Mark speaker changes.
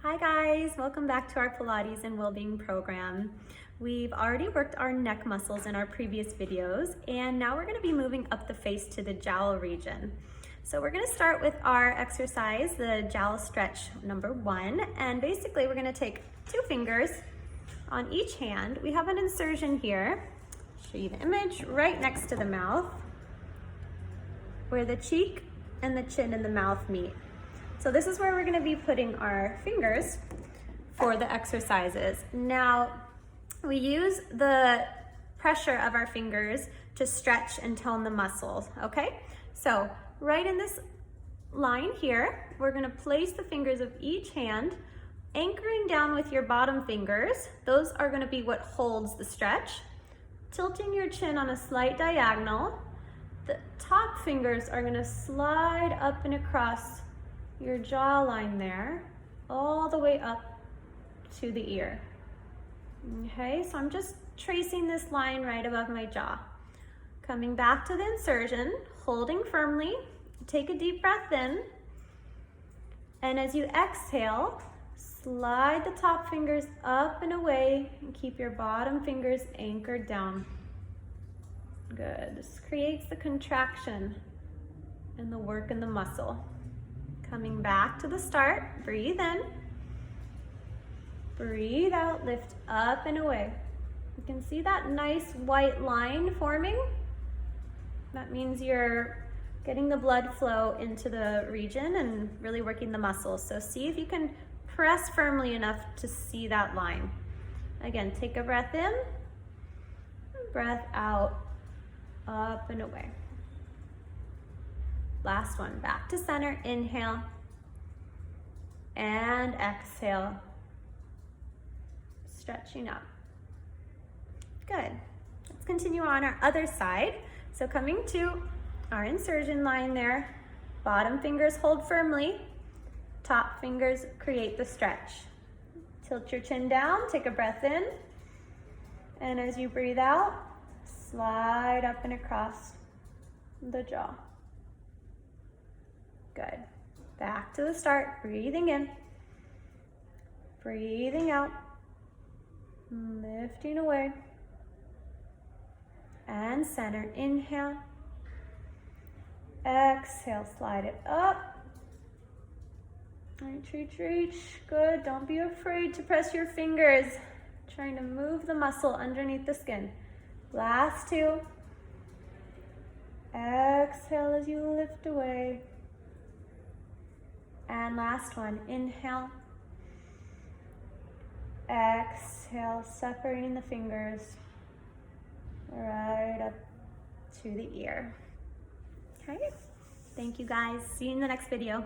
Speaker 1: Hi guys, welcome back to our Pilates and Wellbeing program. We've already worked our neck muscles in our previous videos, and now we're going to be moving up the face to the jowl region. So we're going to start with our exercise, the jowl stretch number 1, and basically we're going to take 2 fingers on each hand. We have an insertion here, show you the image, right next to the mouth, where the cheek and the chin and the mouth meet. So this is where we're gonna be putting our fingers for the exercises. Now, we use the pressure of our fingers to stretch and tone the muscles, okay? So right in this line here, we're gonna place the fingers of each hand, anchoring down with your bottom fingers. Those are gonna be what holds the stretch. Tilting your chin on a slight diagonal. The top fingers are gonna slide up and across your jawline there, all the way up to the ear. Okay, so I'm just tracing this line right above my jaw. Coming back to the insertion, holding firmly, take a deep breath in, and as you exhale, slide the top fingers up and away and keep your bottom fingers anchored down. Good, this creates the contraction and the work in the muscle. Coming back to the start, breathe in, breathe out, lift up and away. You can see that nice white line forming. That means you're getting the blood flow into the region and really working the muscles. So see if you can press firmly enough to see that line. Again, take a breath in, breath out, up and away. Last one, back to center, inhale, and exhale, stretching up. Good, let's continue on our other side. So coming to our insertion line there, bottom fingers hold firmly, top fingers create the stretch. Tilt your chin down, take a breath in, and as you breathe out, slide up and across the jaw. Good. Back to the start, breathing in, breathing out, lifting away, and center. Inhale, exhale, slide it up, reach, good. Don't be afraid to press your fingers, trying to move the muscle underneath the skin. Last 2, exhale as you lift away. And last one, inhale, exhale, separating the fingers right up to the ear. Okay, thank you guys. See you in the next video.